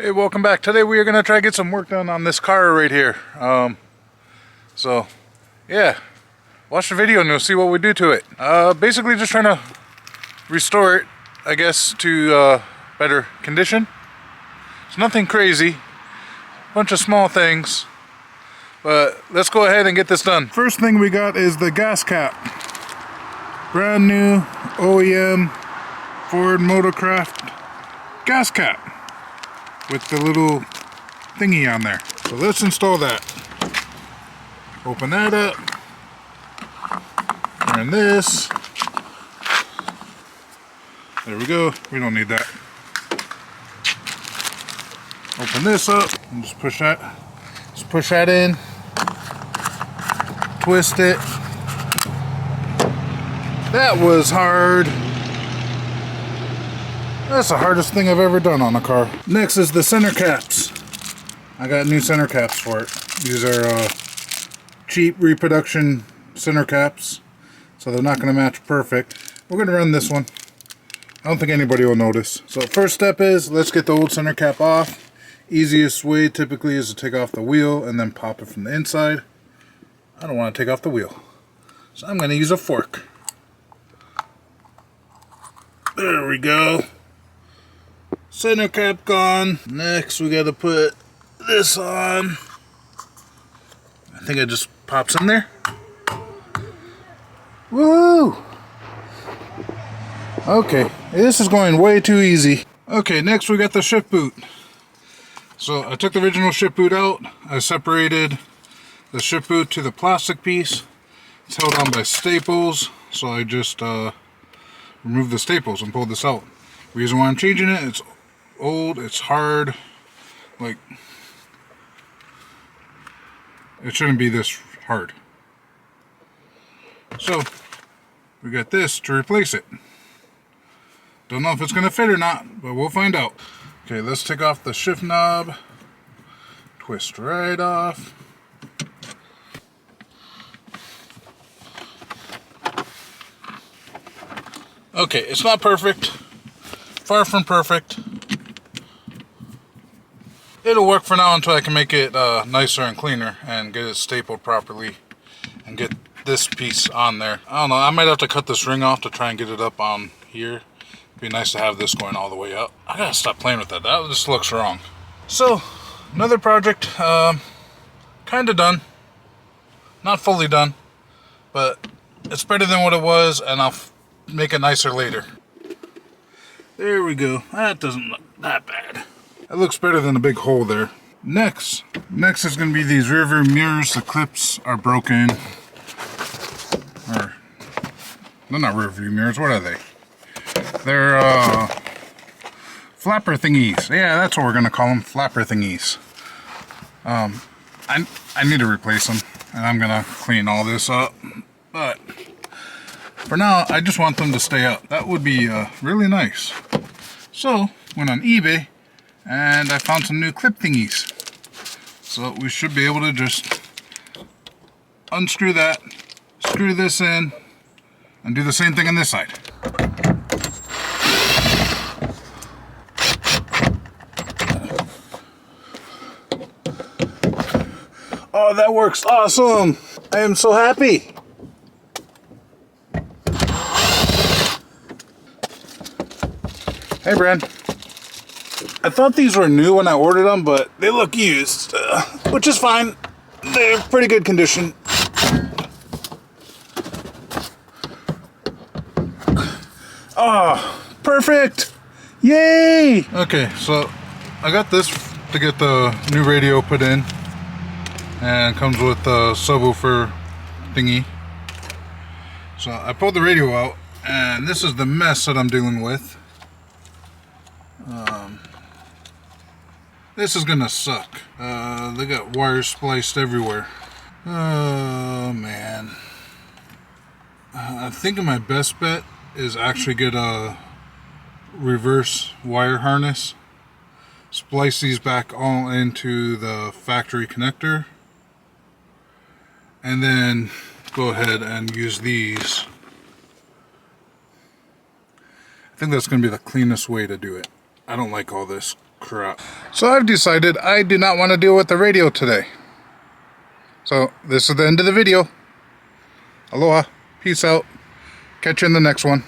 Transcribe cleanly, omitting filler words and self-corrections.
Hey, welcome back. Today we are going to try to get some work done on this car right here. So, yeah, watch the video and you'll see what we do to it. Basically just trying to restore it, I guess, to better condition. It's nothing crazy, bunch of small things, but let's go ahead and get this done. First thing we got is the gas cap. Brand new OEM Ford Motorcraft gas cap with the little thingy on there. So let's install that. Open that up. Turn this. There we go. We don't need that. Open this up and just push that. Just push that in. Twist it. That was hard. That's the hardest thing I've ever done on a car. Next is the center caps. I got new center caps for it. These are cheap reproduction center caps, so they're not going to match perfect. We're going to run this one. I don't think anybody will notice. So first step is, let's get the old center cap off. Easiest way typically is to take off the wheel and then pop it from the inside. I don't want to take off the wheel, so I'm going to use a fork. There we go. Center cap gone. Next we got to put this on. I think it just pops in there. Woo! Okay, this is going way too easy. Okay, next we got the shift boot. So I took the original shift boot out. I separated the shift boot to the plastic piece. It's held on by staples, so I just removed the staples and pulled this out. The reason why I'm changing it, it's old, it's hard, like, it shouldn't be this hard. So we got this to replace it. Don't know if it's gonna fit or not, but we'll find out. Okay, let's take off the shift knob, twist right off. Okay, it's not perfect, far from perfect. It'll work for now until I can make it nicer and cleaner and get it stapled properly and get this piece on there. I don't know, I might have to cut this ring off to try and get it up on here. It'd be nice to have this going all the way up. I gotta stop playing with that, that just looks wrong. So, another project, kinda done. Not fully done, but it's better than what it was, and I'll make it nicer later. There we go, that doesn't look that bad. That looks better than a big hole there. Next is going to be these rear view mirrors. The clips are broken. Or, they're not rear view mirrors. What are they? They're flapper thingies. Yeah, that's what we're going to call them. Flapper thingies. I need to replace them, and I'm going to clean all this up. But for now, I just want them to stay up. That would be really nice. So, went on eBay. And I found some new clip thingies. So we should be able to just unscrew that, screw this in, and do the same thing on this side. Oh, that works awesome! I am so happy! Hey, Brad. I thought these were new when I ordered them, but they look used, which is fine. They're pretty good condition. Oh, perfect! Yay! Okay, so I got this to get the new radio put in, and it comes with the subwoofer thingy. So I pulled the radio out, and this is the mess that I'm dealing with. This is gonna suck. They got wires spliced everywhere. Oh man. I think my best bet is actually get a reverse wire harness. Splice these back all into the factory connector. And then go ahead and use these. I think that's gonna be the cleanest way to do it. I don't like all this crap. So I've decided I do not want to deal with the radio today. So this is the end of the video. Aloha. Peace out. Catch you in the next one.